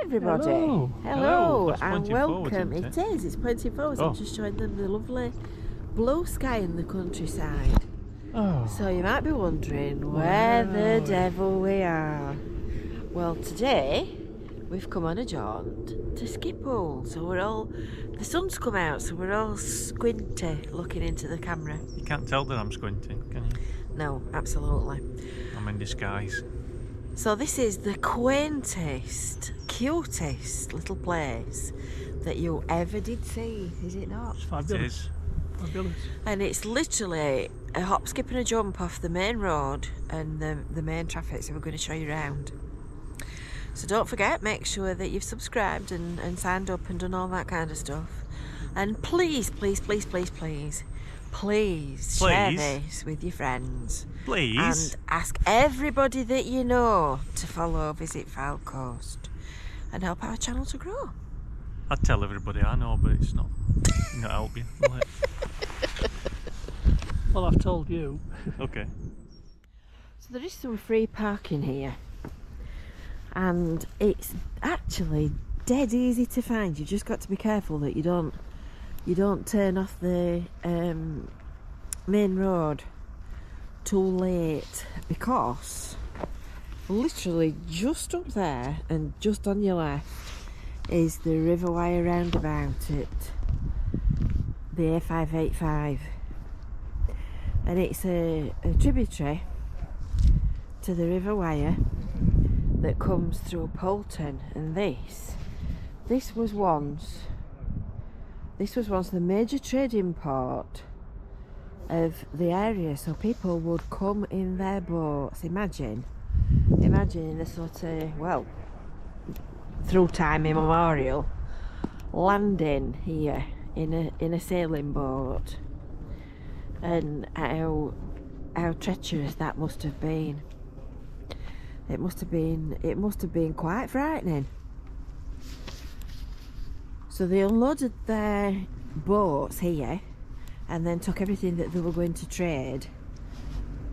everybody. Hello. Hello, That's and pointing forwards, welcome. isn't It is, it's pointing forwards. Oh. I'm just showing them the lovely blue sky in the countryside. Oh. So you might be wondering where the devil we are. Well, today we've come on a jaunt to Skippool. So the sun's come out, so we're all squinty looking into the camera. You can't tell that I'm squinting, can you? No, absolutely. I'm in disguise. So this is the quaintest, cutest little place that you ever did see, is it not? It's fabulous. It is. Fabulous. And it's literally a hop, skip and a jump off the main road and the main traffic, so we're going to show you around. So don't forget, make sure that you've subscribed and signed up and done all that kind of stuff. And please, please, please, please, please, please share this with your friends. Please. And ask everybody that you know to follow Visit Fylde Coast and help our channel to grow. I'd tell everybody I know, but it's not help you, will it? Well, I've told you. Okay. So there is some free parking here, and it's actually dead easy to find. You've just got to be careful that you don't turn off the main road too late, because literally just up there and just on your left is the River Wyre roundabout at the A585, and it's a tributary to the River Wyre that comes through Poulton. And this was once the major trading port of the area, so people would come in their boats. Imagine in the sort of, well, through time immemorial, landing here in a sailing boat, and how treacherous that must have been. It must have been quite frightening. So they unloaded their boats here and then took everything that they were going to trade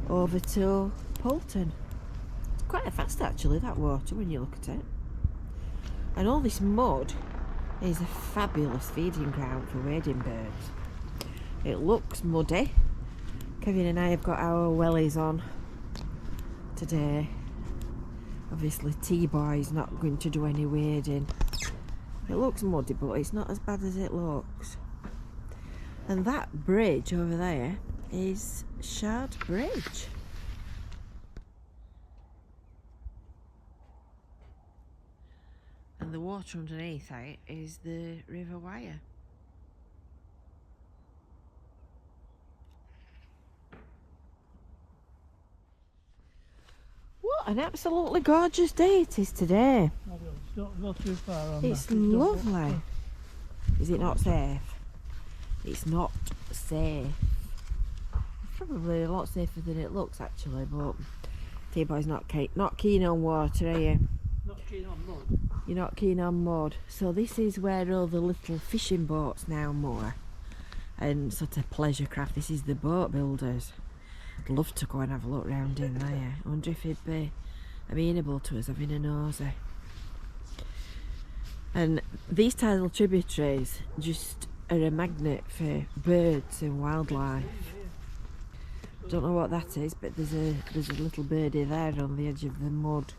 over to Poulton. It's quite fast actually, that water, when you look at it. And all this mud is a fabulous feeding ground for wading birds. It looks muddy. Kevin and I have got our wellies on today. Obviously T-Boy's not going to do any wading. It looks muddy, but it's not as bad as it looks. And that bridge over there is Shard Bridge. And the water underneath it is the River Wyre. What an absolutely gorgeous day it is today. It's not too far on. It's lovely. Is it not safe? It's not safe. It's probably a lot safer than it looks actually, but T-Boy's not keen on water, are you? Not keen on mud. You're not keen on mud. So this is where all the little fishing boats now moor and sort of pleasure craft. This is the boat builders. I'd love to go and have a look round in there. I wonder if he'd be amenable to us having a nosy. And these tidal tributaries just are a magnet for birds and wildlife. Don't know what that is, but there's a little birdie there on the edge of the mud.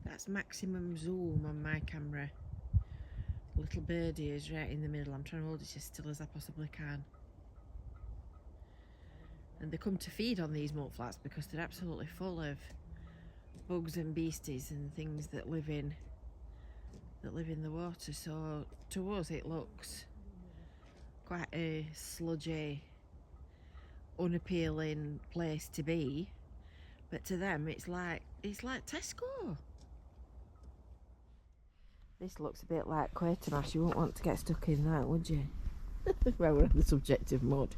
That's maximum zoom on my camera. Little birdie is right in the middle. I'm trying to hold it as still as I possibly can. And they come to feed on these mudflats because they're absolutely full of bugs and beasties and things that live in the water. So to us it looks quite a sludgy, unappealing place to be, but to them it's like Tesco. This looks a bit like Quatermass. You wouldn't want to get stuck in that, would you? Well, we're on the subject of mud.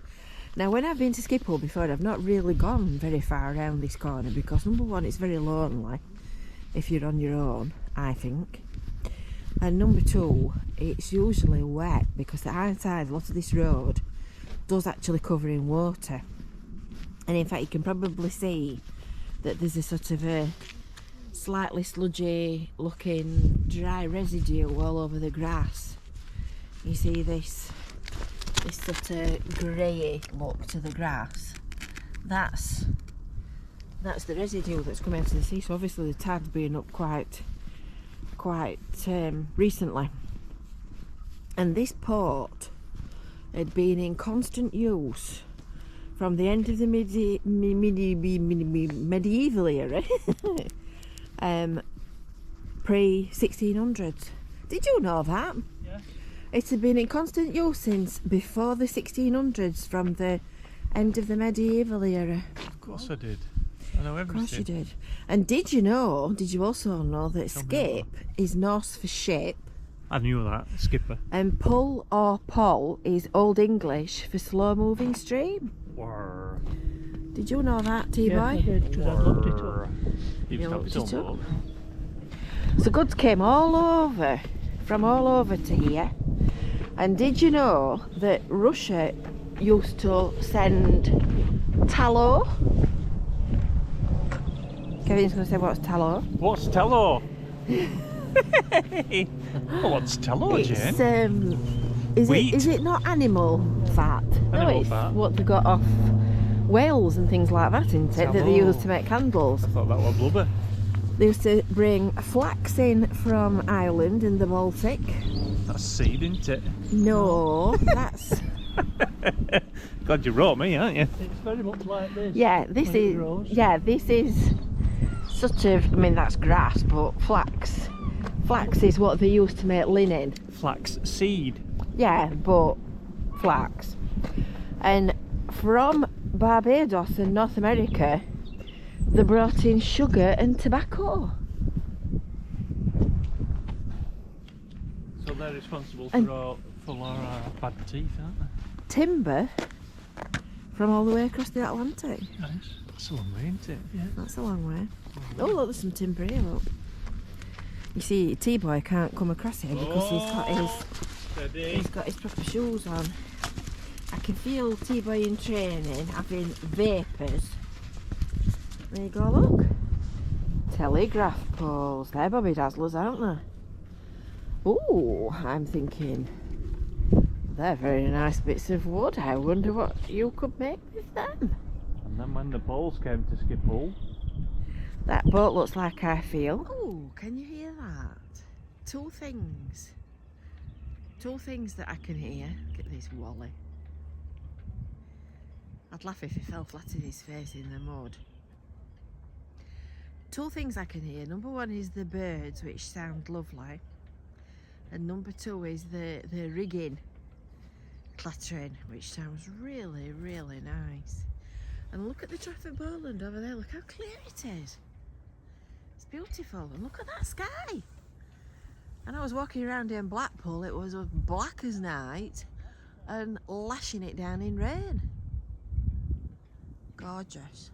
Now, when I've been to Skippool before, I've not really gone very far around this corner because, number one, it's very lonely if you're on your own, I think. And number two, it's usually wet because at high tide, a lot of this road does actually cover in water. And in fact, you can probably see that there's a sort of a slightly sludgy looking dry residue all over the grass. You see this sort of grey look to the grass. That's the residue that's come out of the sea. So obviously the tide's been up quite recently. And this port had been in constant use from the end of the medieval era, pre-1600s. Did you know that? Yes. It had been in constant use since before the 1600s, from the end of the medieval era. Of course I did. I know everything. Of course you did. And did you also know that Tell me skip is Norse for ship, I knew that. Skipper. and pull or poll is Old English for slow moving stream? Whirr. Did you know that, T-Boy? Yes, I did, because I looked it up. Whirr. You've You stopped looked it it up? up. So goods came from all over to here. And did you know that Russia used to send tallow? Kevin's going to say, what's tallow? What's tallow? What's tallow, Jane? It's Wheat? is it not animal fat? No, Animal it's fat. what they got off whales and things like that, isn't it? That they Tallow. use to make candles. I thought that was blubber. They used to bring flax in from Ireland in the Baltic. That's seed, isn't it? No, that's God, you wrote me, aren't you? It's very much like this. this when it grows. this is sort of, I mean that's grass, but flax is what they use to make linen. Flax seed. Yeah, but flax. And from Barbados and North America, they brought in sugar and tobacco. So they're responsible And- for our bad teeth, aren't they? Timber from all the way across the Atlantic. Nice. That's a long way, isn't it? Yeah. That's a long way. Oh look, there's some timber here, look. You see, T-Boy can't come across here because he's got his proper shoes on. I can feel T-Boy in training having vapours. There you go, look. Telegraph poles. They're Bobby Dazzlers, aren't they? Ooh, I'm thinking they're very nice bits of wood. I wonder what you could make with them. And then when the poles came to Skippool, That boat looks like I feel. Oh, can you hear that? Two things that I can hear. Look at this Wally. I'd laugh if he fell flat in his face in the mud. Two things I can hear. Number one is the birds, which sound lovely. And number two is the rigging clattering, which sounds really, really nice. And look at the Trafford Bowland over there. Look how clear it is. It's beautiful. And look at that sky. And I was walking around here in Blackpool. It was as black as night and lashing it down in rain. Gorgeous.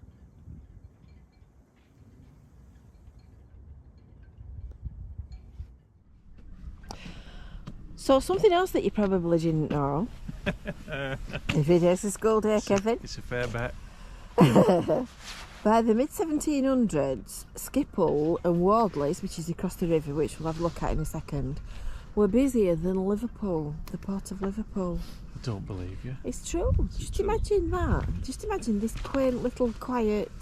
So something else that you probably didn't know. If it is a school day, Kevin. it's a fair bet. By the mid-1700s, Skippool and Wardleys, which is across the river, which we'll have a look at in a second, were busier than Liverpool, the port of Liverpool. I don't believe you. It's true. Just true. imagine that. Just imagine this quaint little quiet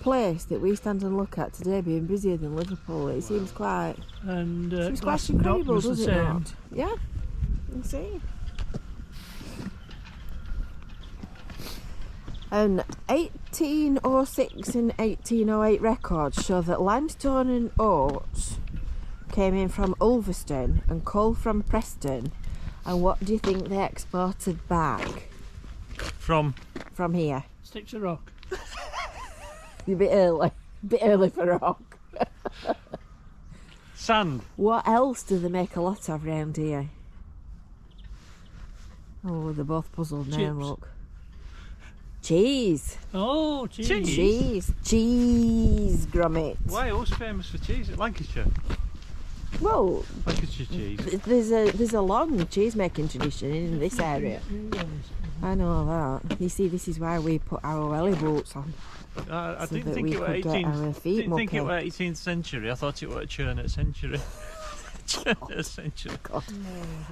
place that we stand and look at today being busier than Liverpool. It seems quite, And seems quite Glastonbury incredible, was the does it same. not? Yeah, you see. And 1806 and 1808 records show that limestone and oats came in from Ulverston and coal from Preston. And what do you think they exported back From from here? Sticks of rock. You're a bit early for rock. sand. What else do they make a lot of round here? Oh, they're both puzzled now, Chips. look. Cheese. Oh, cheese. Cheese. Cheese grommet. Wales famous for cheese at Lancashire. Well, Lancashire cheese. there's a long cheese making tradition in this area. I know that. You see, this is why we put our welly boots on. I So didn't that think we it were could get 18th. our feet Didn't think it mucky. were 18th century. I thought it were Churnet century. Churnet century. God.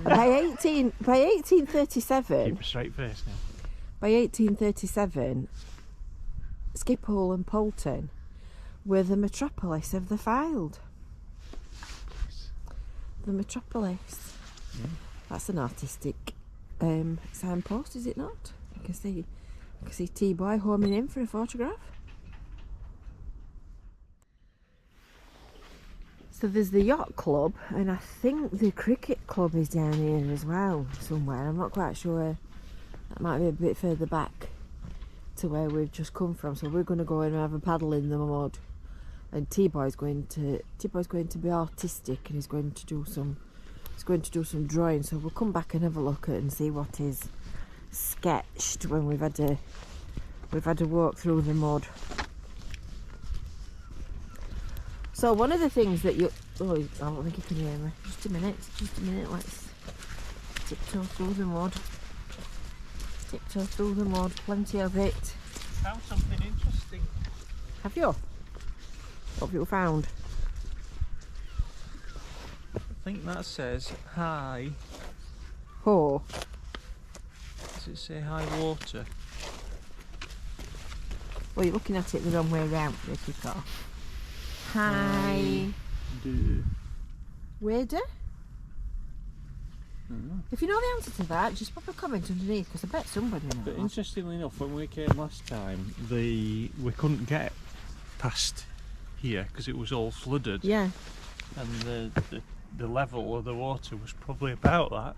By 1837, Keep a straight face now. by 1837, Skippool and Poulton were the metropolis of the Fylde. The Metropolis. Yeah. That's an artistic signpost, is it not? You can see T-Boy homing in for a photograph. So there's the yacht club, and I think the cricket club is down here as well somewhere. I'm not quite sure. That might be a bit further back to where we've just come from. So we're going to go and have a paddle in the mud. And T-Boy's going to be artistic, and he's going to do some drawing. So we'll come back and have a look at and see what is sketched when we've had to walk through the mud. So one of the things that I don't think you can hear me. Just a minute. Let's tiptoe through the mud. Plenty of it. Found something interesting. Have you? What have you found? I think that says high. Oh, Does it say high water? well, you're looking at it the wrong way around, Ricky. Hi. Wader? If you know the answer to that, just pop a comment underneath, because I bet somebody knows. But interestingly enough, when we came last time, we couldn't get past here because it was all flooded. Yeah. And the level of the water was probably about that.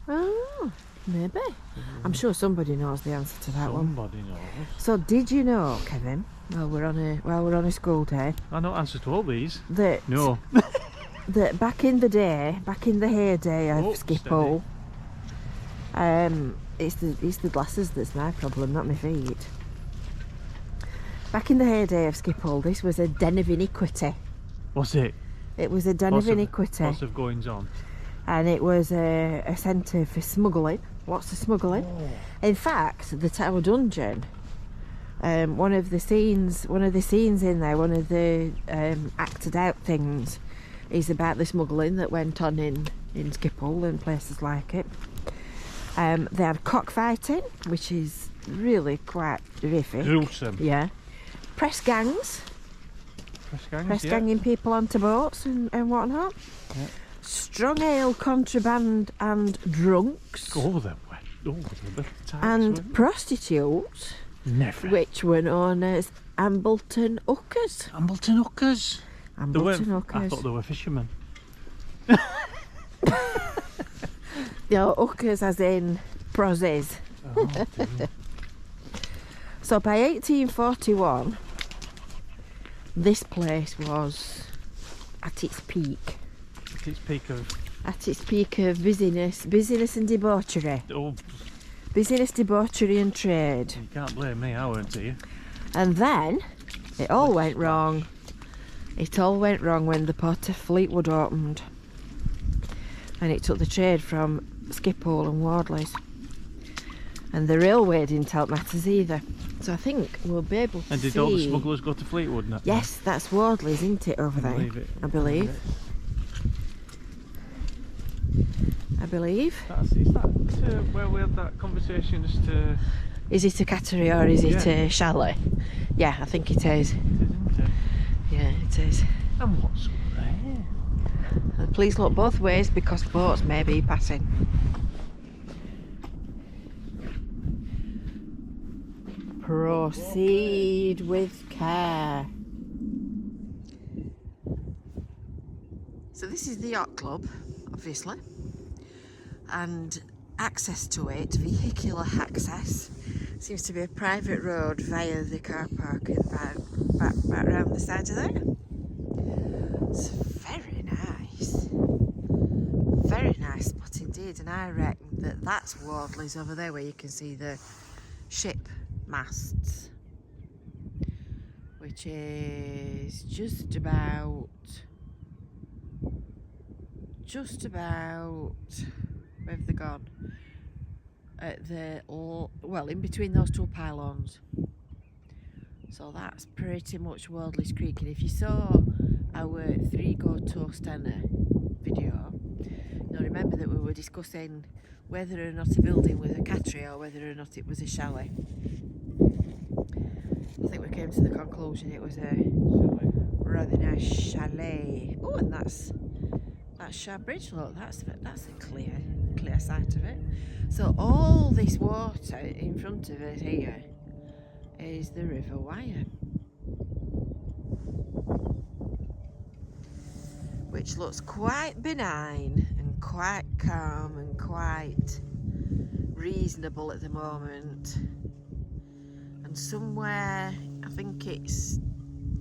Oh, maybe. I'm sure somebody knows the answer to that one. Somebody knows. So, did you know, Kevin, while we're on a school day, I know answer to all these. that No. that back in the heyday of Oh, Skippool, it's the glasses that's my problem, not my feet. Back in the heyday of Skippool, this was a den of iniquity. Was it? It was a den of iniquity, Lots of goings on. and it was a centre for smuggling. Lots of smuggling. Oh. In fact, the Tower Dungeon. One of the scenes in there, one of the acted out things, is about the smuggling that went on in Skippool and places like it. They had cockfighting, which is really quite horrific. Gruesome. Yeah. Press gangs. Press yeah. ganging people onto boats and whatnot. Yeah. Strong ale contraband and drunks. Oh, they were. Oh, they were tight, And weren't prostitutes, they? Never. which were known as Ambleton hookers. Ambleton hookers. They weren't. Ambleton I hookers. thought they were fishermen. Yeah, hookers as in prozzies. Oh, dear. So by 1841, this place was at its peak. At its peak of. At its peak of busyness and debauchery. Oh, Busyness, debauchery and trade. you can't blame me. I weren't here. And then it all went wrong. It all went wrong when the port of Fleetwood opened. And it took the trade from Skippool and Wardleys. And the railway didn't help matters either. So I think we'll be able to And did see... all the smugglers go to Fleetwood? Now? Yes, that's Wardleys, isn't it, over there? I believe. Is that where we had that conversation as to... Is it a cattery or is it a chalet? Yeah, I think it is. Isn't it? Yeah, it is. And what's there? Please look both ways because boats may be passing. Proceed with care. So this is the yacht club, obviously, and access to it, vehicular access, seems to be a private road via the car park and back around the side of there. It's very nice spot indeed, and I reckon that's Wardleys over there where you can see the ship masts, which is just about just about, where have they gone? At the, well, in between those two pylons. So that's pretty much Wardley's Creek. And if you saw our 3 Go Toast Tenner video, you'll remember that we were discussing whether or not a building was a cattery or whether or not it was a chalet. I think we came to the conclusion it was a rather nice chalet. Oh, and that's Shah Bridge. Look, that's a clear sight of it. So all this water in front of us here is the River Wyre, which looks quite benign and quite calm and quite reasonable at the moment. And somewhere, I think it's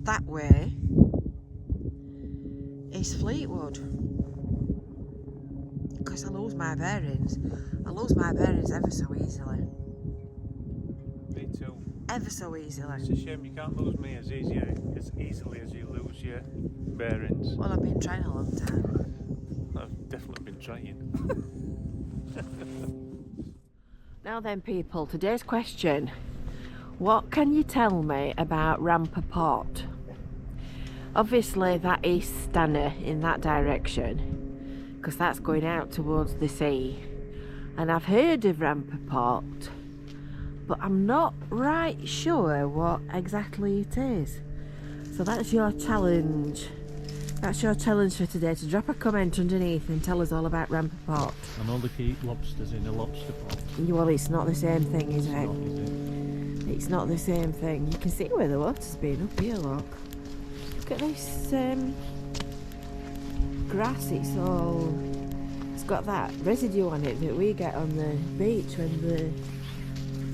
that way, is Fleetwood. Because I lose my bearings. I lose my bearings ever so easily. Me too. Ever so easily. It's a shame you can't lose me as easily as you lose your bearings. Well, I've been trying a long time. I've definitely been trying. Now then, people, today's question. What can you tell me about Ramper Port? Obviously that is Stanner in that direction, because that's going out towards the sea. And I've heard of Ramper Port, but I'm not right sure what exactly it is. So that's your challenge. That's your challenge for today, to drop a comment underneath and tell us all about Ramper Port. I know they keep lobsters in a lobster pot. Well, it's not the same thing, is It's it? not, is it? It's not the same thing. You can see where the water's been up here, look. Look at this grass, it's got that residue on it that we get on the beach when the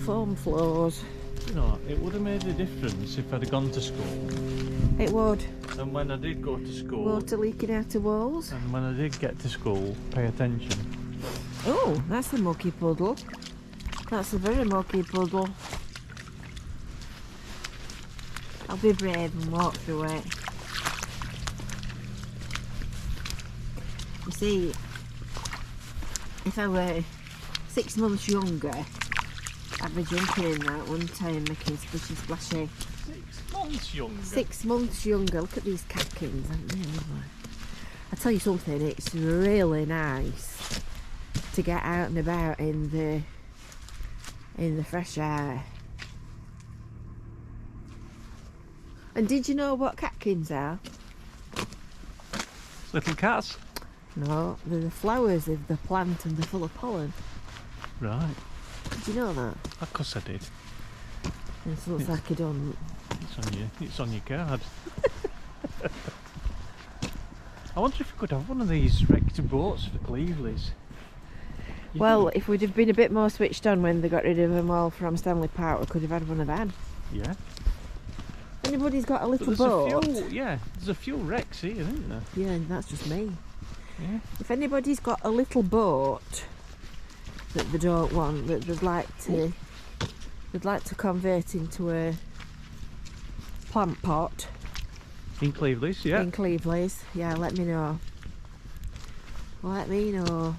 foam flows. You know, it would have made a difference if I'd have gone to school. It would. And when I did go to school, Water leaking out of walls. and when I did get to school, pay attention. Oh, that's a mucky puddle. That's a very mucky puddle. I'll be brave and walk through it. You see, if I were 6 months younger, I'd be jumping in that one time making splishy splashy. 6 months younger? 6 months younger. Look at these catkins, aren't they lovely? I tell you something, it's really nice to get out and about in the fresh air. And did you know what catkins are? Little cats? No, they're the flowers of the plant and they're full of pollen. Right. Did you know that? Of course I did. It looks like you don't. It's on your card. I wonder if we could have one of these wrecked boats for Cleveleys. Well, if we'd have been a bit more switched on when they got rid of them all from Stanley Park, we could have had one of them. Yeah. Anybody's got a little There's boat. there's a few wrecks here, isn't there? Yeah, and that's just me. Yeah. If anybody's got a little boat that they don't want, that they'd like to convert into a plant pot In Cleveleys, yeah. in Cleveleys, yeah, let me know. Let me know.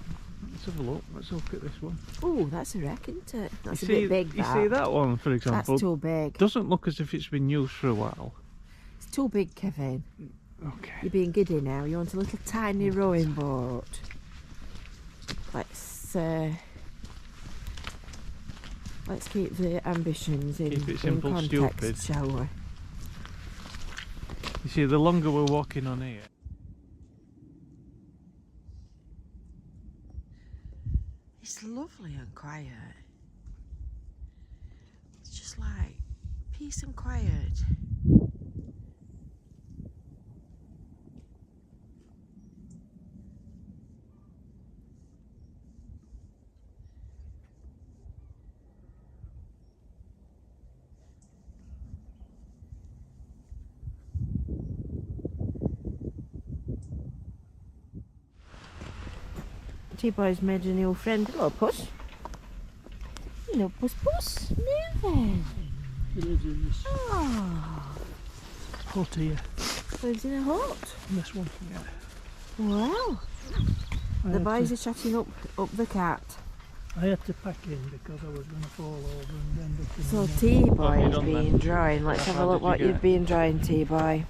Let's have a look. Let's look at this one. Oh, that's a wreck, isn't it? That's a You bit big. You see that one, for example? That's too big. Doesn't look as if it's been used for a while. It's too big, Kevin. Okay. You're being giddy now. You want a little tiny rowing boat. Let's keep the ambitions in, Keep it in simple, context, stupid. shall we? You see, the longer we're walking on here, It's lovely and quiet. It's just like peace and quiet. T-Boy's made a new friend. Hello, Puss. Hello, Puss Puss. Now then. He lives in this Oh, hut here. lives in a hut. This one. Yeah. Wow. The boys are chatting up the cat. I had to pack in because I was going to fall over and end up in So the T-Boy What have you has done been then? drawing. Let's have a How look did you what get? you've been drawing, T-Boy.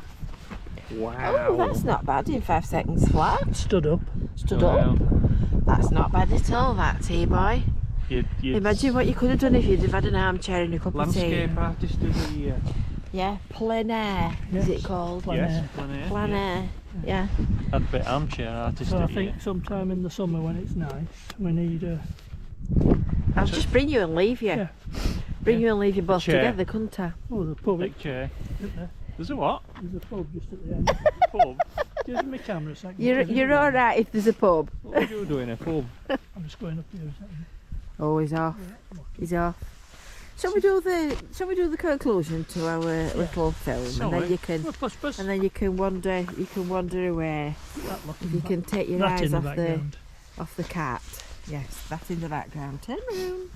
Wow. Oh, that's not bad in 5 seconds flat. stood up. Stood up. That's not bad at all, that T-Boy. Imagine what you could have done if you'd have had an armchair and a cup of tea. Landscape artist of the year. Yeah, plein air is Yes. it called? Plein Yes, air. plein air. Plein yeah. air, yeah. I'd bet armchair artist So I of the year. think sometime in the summer when it's nice, we need a I'll just bring you and leave you. Yeah. Bring you and leave you both chair. together, couldn't I? the pub. Big chair. Isn't there? There's a what? There's a pub just at the end. Pub? Just my camera a second. You're all right if there's a pub. What would you do in a pub? I'm just going up here a second. Oh, he's off. He's off. Shall we do the conclusion to our little film, So and then you can Well, puss. and then you can wander away. That looking If you back. can take your That eyes in the off background. the cat. Yes, that's in the background. Turn round.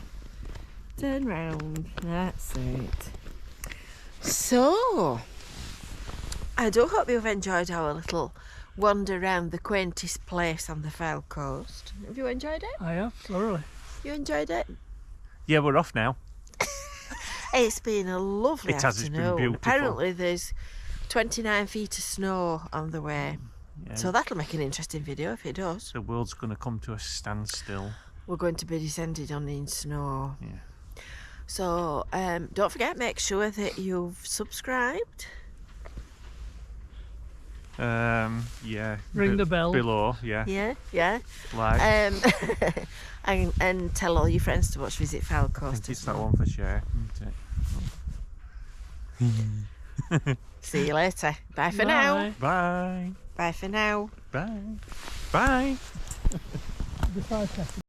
Turn round. That's it. So, I do hope you've enjoyed our little wander around the quaintest place on the Fylde Coast. Have you enjoyed it? I have, thoroughly. You enjoyed it? Yeah, we're off now. It's been a lovely It has, it's afternoon. been beautiful. Apparently there's 29 feet of snow on the way. Yeah. So that'll make an interesting video if it does. The world's going to come to a standstill. We're going to be descended on in snow. Yeah. So don't forget, make sure that you've subscribed. Yeah. Ring the bell. Below, yeah. Yeah. Like. And tell all your friends to watch Visit Fylde I Coast. think it's that one for share, isn't it? See you later. Bye for now. Bye. Bye for now. Bye. Bye. The 5 seconds.